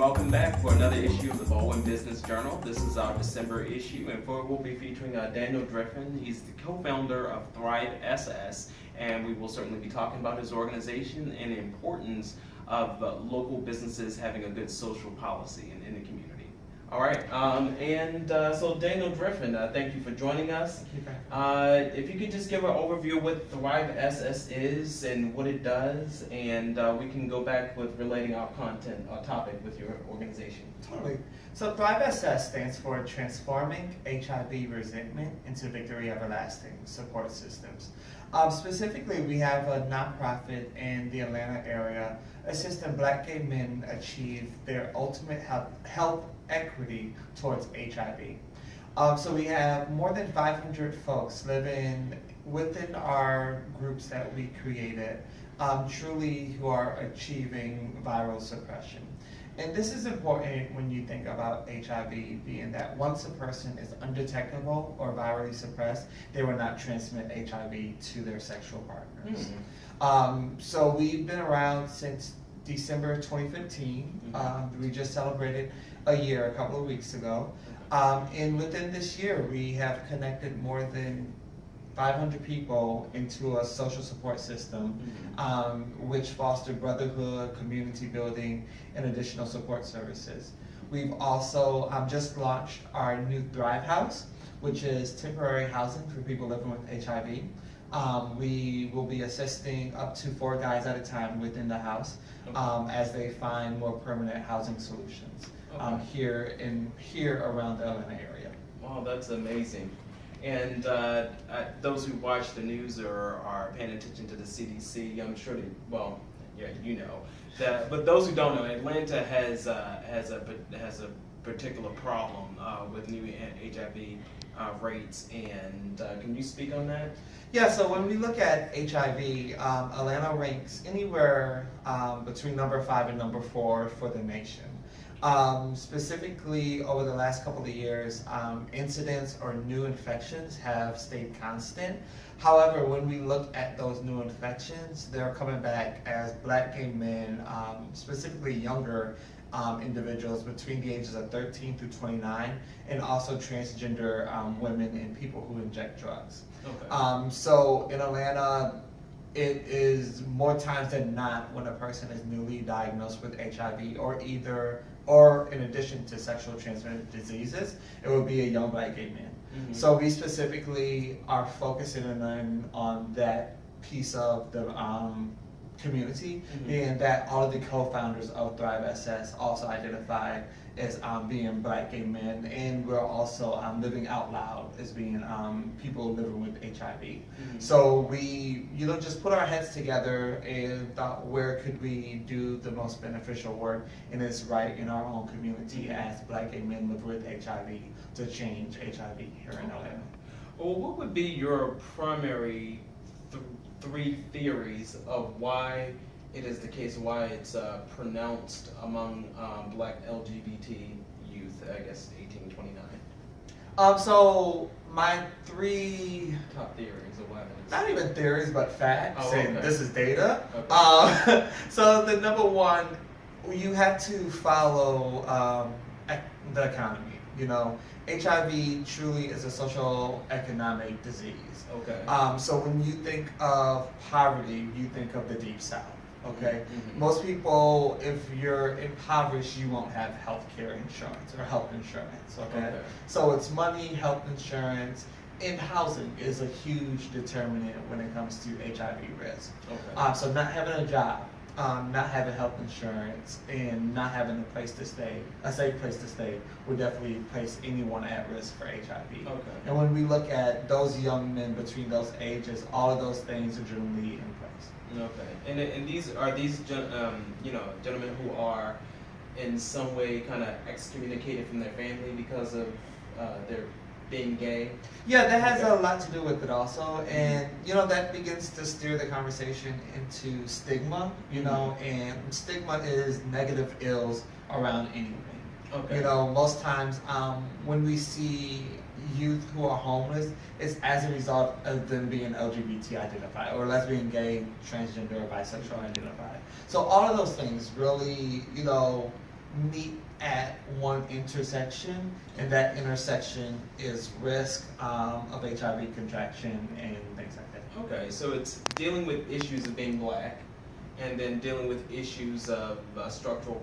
welcome back for another issue of the Baldwin Business Journal. This is our December issue, and we'll be featuring Daniel Driffin. He's the co-founder of Thrive SS, and we will certainly be talking about his organization and the importance of local businesses having a good social policy in the community. All right, so Daniel Driffin, thank you for joining us. If you could just give an overview of what Thrive SS is and what it does, and we can go back with relating our topic with your organization. Totally. So Thrive SS stands for Transforming HIV Resentment into Victory Everlasting Support Systems. Specifically, we have a nonprofit in the Atlanta area assisting Black gay men achieve their ultimate health equity towards HIV. So we have more than 500 folks living within our groups that we created, truly who are achieving viral suppression. And this is important when you think about HIV, being that once a person is undetectable or virally suppressed, they will not transmit HIV to their sexual partners. So we've been around since December 2015. We just celebrated a year a couple of weeks ago. And within this year, we have connected more than 500 people into a social support system, which foster brotherhood, community building, and additional support services. We've also just launched our new Thrive House, which is temporary housing for people living with HIV. We will be assisting up to 4 guys at a time within the house as they find more permanent housing solutions here around the Atlanta area. Wow, that's amazing. And those who watch the news or are paying attention to the CDC, I'm sure you know that. But those who don't know, Atlanta has a particular problem with new HIV rates. And can you speak on that? Yeah. So when we look at HIV, Atlanta ranks anywhere between number 5 and number 4 for the nation. Specifically, over the last couple of years, incidents or new infections have stayed constant. However, when we look at those new infections, they're coming back as Black gay men, specifically younger individuals between the ages of 13 through 29, and also transgender women and people who inject drugs. Okay. So in Atlanta, it is more times than not when a person is newly diagnosed with HIV or in addition to sexual transmitted diseases, it would be a young Black gay man. So we specifically are focusing on that piece of the community, and that all of the co-founders of Thrive SS also identify as being Black gay men, and we're also living out loud as being people living with HIV. So we, just put our heads together and thought, where could we do the most beneficial work, and it's right in our own community as Black gay men live with HIV to change HIV here in Atlanta. Well, what would be your primary 3 theories of why it is the case, why it's pronounced among Black LGBT youth, I guess 18 to 29? So my 3 top theories of why that is. Not even theories, but facts, and this is data. Okay. So the number 1, you have to follow the economy. HIV truly is a social economic disease. Okay. So when you think of poverty, you think of the Deep South. Okay. Most people, if you're impoverished, you won't have health care insurance or health insurance. Okay. So it's money, health insurance, and housing is a huge determinant when it comes to HIV risk. Okay. So not having a job, not having health insurance, and not having a place to stay, a safe place to stay, would definitely place anyone at risk for HIV. Okay. And when we look at those young men between those ages, all of those things are generally in place. Okay. And these gentlemen who are in some way kind of excommunicated from their family because of their being gay? Yeah, that has a lot to do with it also, and that begins to steer the conversation into stigma, and stigma is negative ills around anything. Okay. Most times when we see youth who are homeless, it's as a result of them being LGBT identified, or lesbian, gay, transgender, or bisexual identified. So all of those things really, meet at one intersection, and that intersection is risk of HIV contraction and things like that. Okay, so it's dealing with issues of being black, and then dealing with issues of structural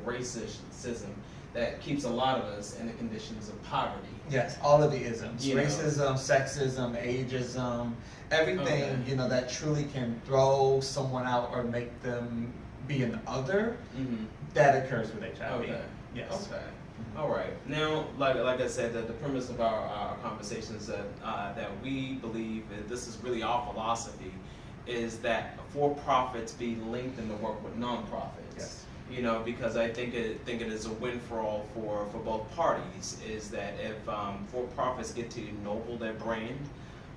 racism that keeps a lot of us in the conditions of poverty. Yes, all of the isms. You know. Racism, sexism, ageism, everything, Okay. that truly can throw someone out or make them be an other, Mm-hmm. that occurs with HIV. Okay. Yes. Okay. All right. Now, like I said, the premise of our conversation is that we believe that this is really our philosophy, is that for-profits be linked in the work with nonprofits. Yes. Because I think it is a win for all for both parties. Is that if for-profits get to ennoble their brand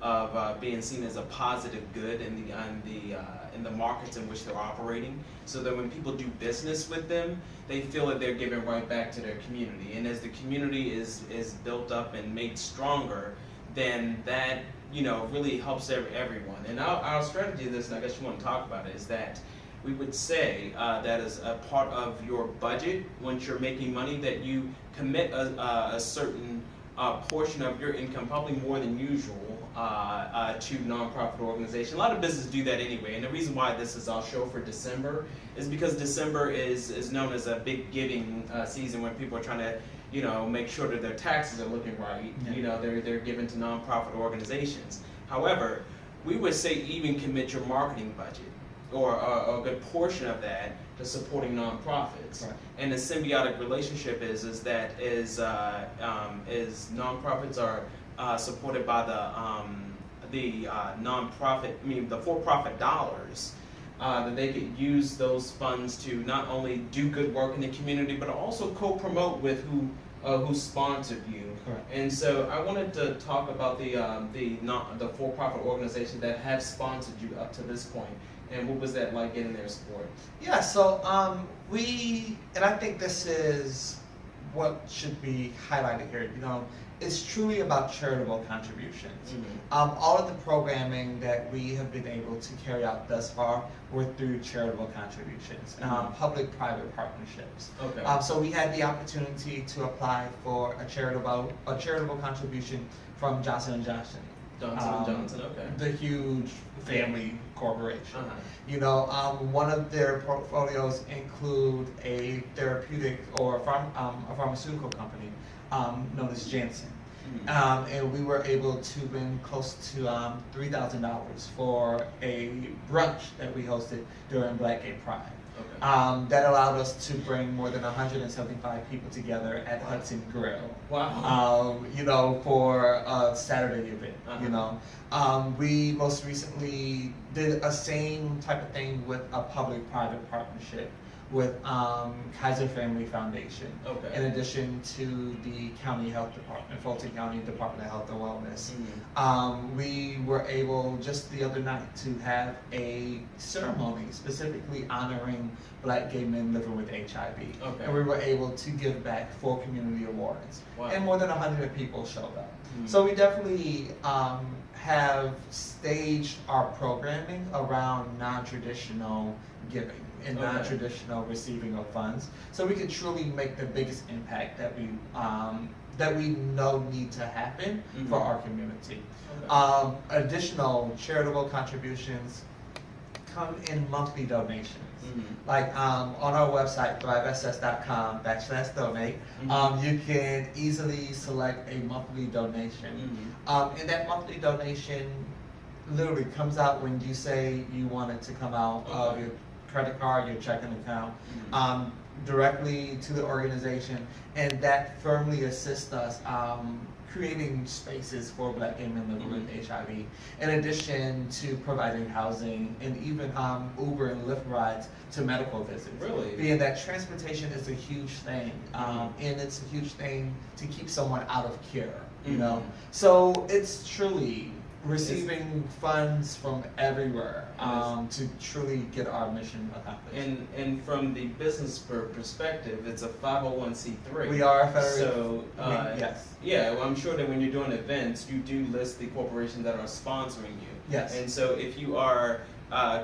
of being seen as a positive good in the markets in which they're operating, so that when people do business with them, they feel that they're giving right back to their community. And as the community is built up and made stronger, then that really helps everyone. And our strategy of this, and I guess you want to talk about it, is that we would say that as a part of your budget, once you're making money, that you commit a certain portion of your income, probably more than usual, to nonprofit organization. A lot of businesses do that anyway, and the reason why this is our show for December is because December is known as a big giving season, when people are trying to make sure that their taxes are looking right. Yeah. They're given to nonprofit organizations. However, we would say even commit your marketing budget, or a good portion of that, to supporting nonprofits. Right. And the symbiotic relationship is nonprofits are supported by the for-profit dollars, that they could use those funds to not only do good work in the community, but also co-promote with who sponsored you. Correct. And so I wanted to talk about the for-profit organizations that have sponsored you up to this point, and what was that like getting their support? Yeah, so and I think this is what should be highlighted here. It's truly about charitable contributions. Mm-hmm. All of the programming that we have been able to carry out thus far were through charitable contributions, public-private partnerships. Okay. So we had the opportunity to apply for a charitable contribution from Johnson & Johnson. Johnson, okay. The huge family corporation. Uh-huh. One of their portfolios include a therapeutic or a pharmaceutical company known as Janssen. Mhm. And we were able to win close to $3,000 for a brunch that we hosted during Black Gay Pride. Okay. That allowed us to bring more than 175 people together at Hudson Grill. Wow. For a Saturday event. Uh-huh. We most recently did a same type of thing with a public-private partnership with Kaiser Family Foundation. Okay. In addition to the county health department, Fulton County Department of Health and Wellness. Mhm. We were able just the other night to have a ceremony specifically honoring Black gay men living with HIV. Okay. And we were able to give back 4 community awards. Wow. And more than 100 people showed up. Mhm. So we definitely have staged our programming around non-traditional giving and Okay. non-traditional receiving of funds, so we could truly make the biggest impact that we know need to happen for Mhm. our community. Okay. Additional charitable contributions come in monthly donations. Mhm. Like on our website, thrivess.com/donate, Mhm. you can easily select a monthly donation. Mhm. And that monthly donation literally comes out when you say you want it to come out of Okay. your credit card, your checking account, Mhm. directly to the organization, and that firmly assists us creating spaces for Black gay men living with HIV, in addition to providing housing and even Uber and Lyft rides to medical visits. Really? Being that transportation is a huge thing, and it's a huge thing to keep someone out of care, Mhm. So it's truly receiving funds from everywhere to truly get our mission accomplished. And from the business perspective, it's a 501c3. We are a federally. So, yes. yeah, well, I'm sure that when you're doing events, you do list the corporations that are sponsoring you. Yes. And so if you are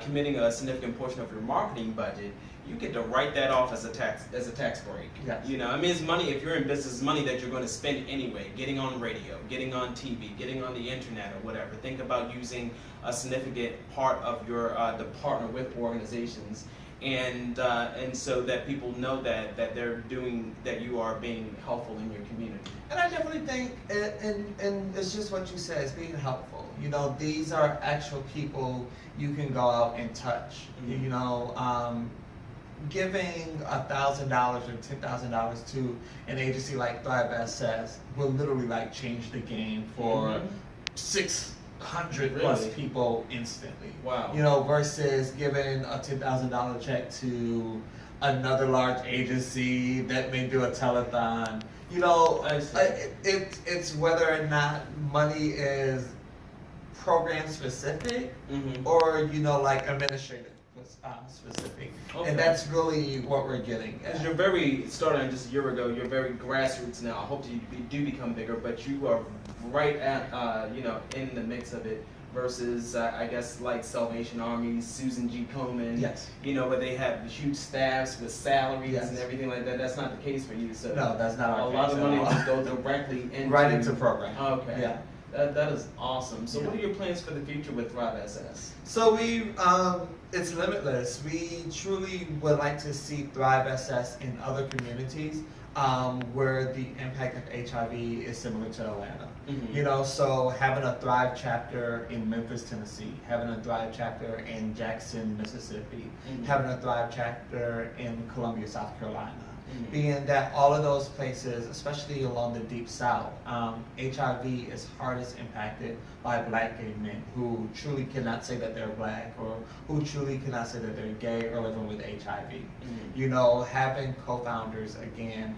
committing a significant portion of your marketing budget, you get to write that off as a tax break. Yes. You know, I mean, it's money. If you're in business, it's money that you're going to spend anyway. Getting on radio, getting on TV, getting on the internet, or whatever. Think about using a significant part of your to partner with organizations, and so that people know that you are being helpful in your community. And I definitely think, and it's just what you said, it's being helpful. You know, these are actual people you can go out and touch. Mhm. You know, giving $1,000 or $10,000 to an agency like Thrive SS will literally like change the game for Mhm. 600 plus Really? people instantly. Wow. You know, versus giving a $10,000 check to another large agency that may do a telethon. You know, I see. it's whether or not money is program specific Mhm. or, you know, like administrative specific. Okay. And that's really what we're getting Because at. you're very, starting just a year ago, you're very grassroots now. I hope that you do become bigger, but you are right at, in the mix of it versus, I guess, like Salvation Army, Susan G. Komen, Yes. you know, where they have huge staffs with salaries Yes. and everything like that. That's not the case for you. So No, that's not a our lot case of at money all. just goes directly into Right into program. Okay. Yeah. That is awesome. So what are Yeah. your plans for the future with Thrive SS? So it's limitless. We truly would like to see Thrive SS in other communities where the impact of HIV is similar to Atlanta. Mhm. You know, so having a Thrive chapter in Memphis, Tennessee, having a Thrive chapter in Jackson, Mississippi, Mhm. having a Thrive chapter in Columbia, South Carolina. Mhm. Being that all of those places, especially along the Deep South, HIV is hardest impacted by Black gay men who truly cannot say that they're Black or who truly cannot say that they're gay or living with HIV. Mhm. You know, having co-founders again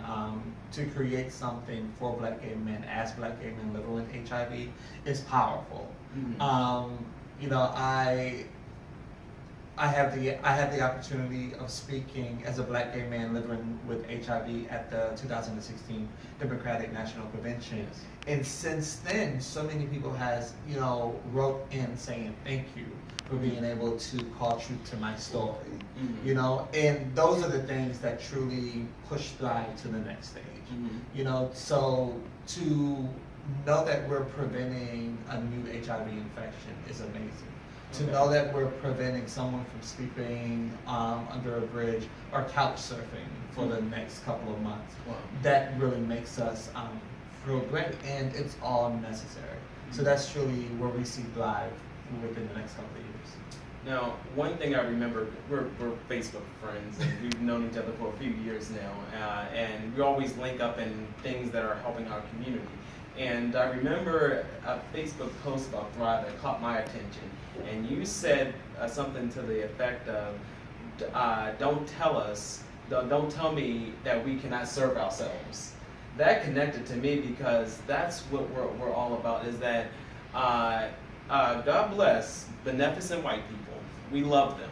to create something for Black gay men as Black gay men living with HIV is powerful. Mhm. You know, I had the opportunity of speaking as a Black gay man living with HIV at the 2016 Democratic National Convention. Yes. And since then, so many people has, you know, wrote in saying thank you for being able to call truth to my story. Mhm. You know, and those are the things that truly push Thrive to the next stage. Mhm. You know, so to know that we're preventing a new HIV infection is amazing. To Okay. know that we're preventing someone from sleeping under a bridge or couch surfing for the next couple of months, Wow. that really makes us feel great, and it's all necessary. So that's truly where we see Thrive within the next couple of years. Now, one thing I remember, we're Facebook friends, and we've known each other for a few years now, and we always link up in things that are helping our community. And I remember a Facebook post about Thrive that caught my attention, and you said something to the effect of, don't tell me that we cannot serve ourselves. That connected to me because that's what we're all about, is that God bless beneficent white people. We love them.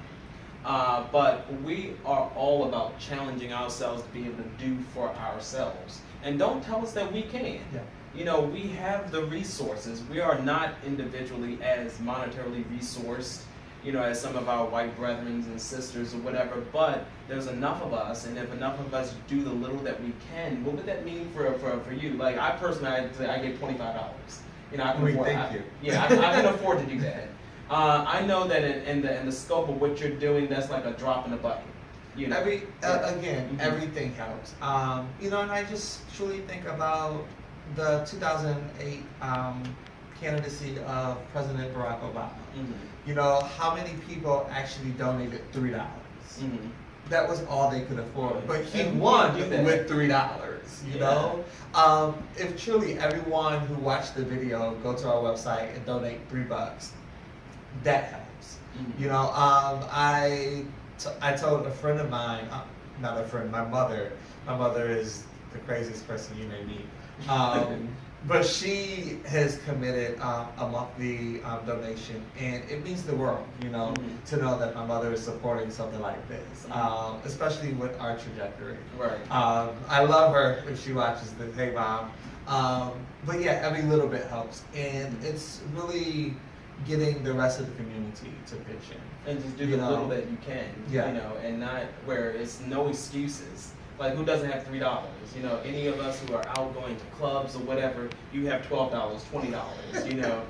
But we are all about challenging ourselves to be able to do for ourselves. And don't tell us that we can't. Yeah. You know, we have the resources. We are not individually as monetarily resourced, you know, as some of our white brethren and sisters or whatever, but there's enough of us, and if enough of us do the little that we can, what would that mean for you? Like, I personally, I'd say I get $25. You know, I can afford thank you. Yeah, I can afford to do that. I know that in the scope of what you're doing, that's like a drop in the bucket. You know? Again, Mhm. everything helps. You know, and I just truly think about the 2008 candidacy of President Barack Obama. Mhm. You know, how many people actually donated $3? Mhm. That was all they could afford, but he And we won can't do that. with $3. You Yeah. know, if truly everyone who watched the video go to our website and donate $3, that helps. Mhm. You know, I told a friend of mine, not a friend, my mother. My mother is the craziest person you may meet. But she has committed a monthly donation, and it means the world, you know, Mhm. to know that my mother is supporting something like this, especially with our trajectory. Right. I love her if she watches this. Hey, Mom. But yeah, every little bit helps, and it's really getting the rest of the community to pitch in. And just do You the know? little that you can, Yeah. you know, and not where it's no excuses. Like, who doesn't have $3? You know, any of us who are out going to clubs or whatever, you have $12, $20, you know.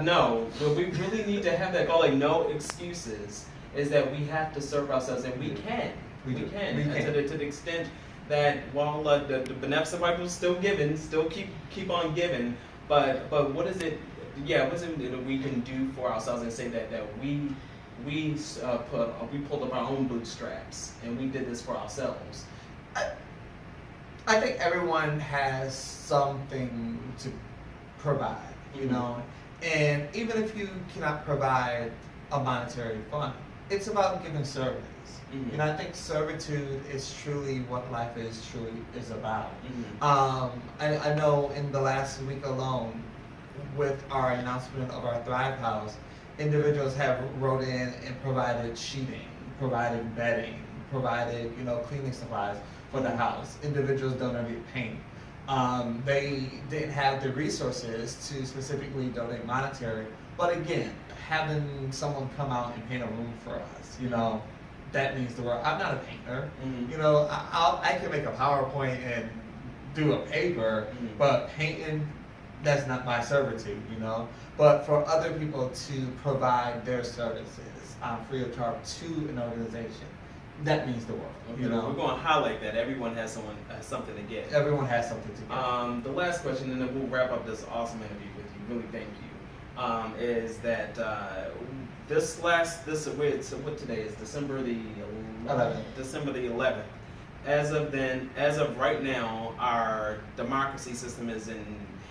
No, but we really need to have that goal, like, no excuses, is that we have to serve ourselves, and we can. We We do. can. We And can. to the extent that while the beneficent white people still giving, still keep on giving, but what is it? Yeah, what is it that we can do for ourselves and say that we pulled up our own bootstraps and we did this for ourselves. I think everyone has something to provide, you Mhm. know, and even if you cannot provide a monetary fund, it's about giving service. Mhm. You know, I think servitude is truly what life is about. Mhm. I know in the last week alone, with our announcement of our Thrive House, individuals have wrote in and provided sheeting, provided bedding, provided, you know, cleaning supplies for the house. Individuals donated paint. They didn't have the resources to specifically donate monetary, but again, having someone come out and paint a room for us, you know, that means the world. I'm not a painter, Mhm. you know. I can make a PowerPoint and do a paper, Mhm. but painting, that's not my servitude, you know. But for other people to provide their services free of charge to an organization, that means the world, Okay, you we're know. going to highlight that everyone has something to get. Everyone has something to give. The last question, and then we'll wrap up this awesome interview with you. Really, thank you. Is that what today is? December the 11th. December the 11th. As of right now, our democracy system is in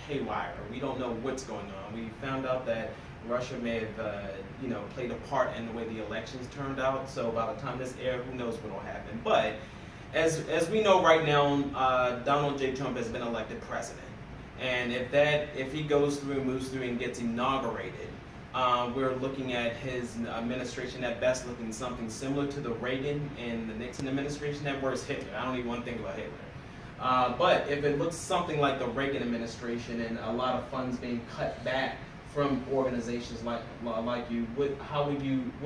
haywire. We don't know what's going on. We found out that Russia may have, played a part in the way the elections turned out. So by the time this airs, who knows what will happen? But as we know right now, Donald J. Trump has been elected president, and if he goes through and moves through and gets inaugurated, we're looking at his administration at best looking something similar to the Reagan and the Nixon administration. At worst, Hitler. I don't even want to think about Hitler. But if it looks something like the Reagan administration and a lot of funds being cut back from organizations like you, what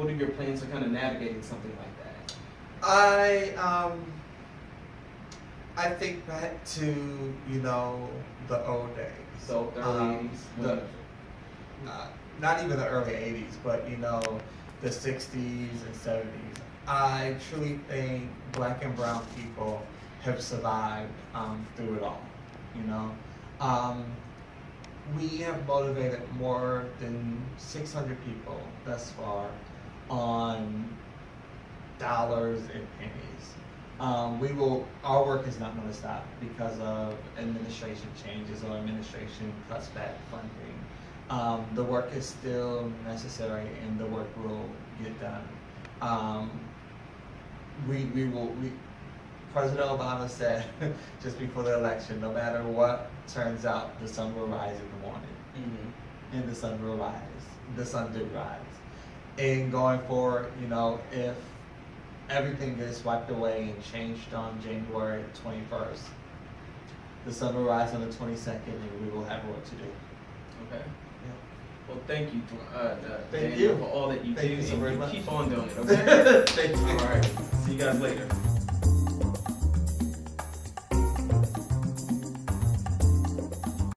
are your plans for kind of navigating something like that? I think back to, you know, the old days. So the early 80s. Not even the early 80s, but you know, the 60s and 70s. I truly think black and brown people have survived through it all. You know, we have motivated more than 600 people thus far on dollars and pennies. Our work is not going to stop because of administration changes or administration cuts back funding. The work is still necessary and the work will get done. President Obama said just before the election, no matter what turns out, the sun will rise in the morning. Mm-hmm. And the sun will rise. The sun did rise. And going forward, you know, if everything gets wiped away and changed on January 21st, the sun will rise on the 22nd and we will have work to do. Okay. Well, thank you, Thank Daniel, you. for all that you Thank do. you so very and much. keep on doing it, okay? Thank you. All right. See you guys later.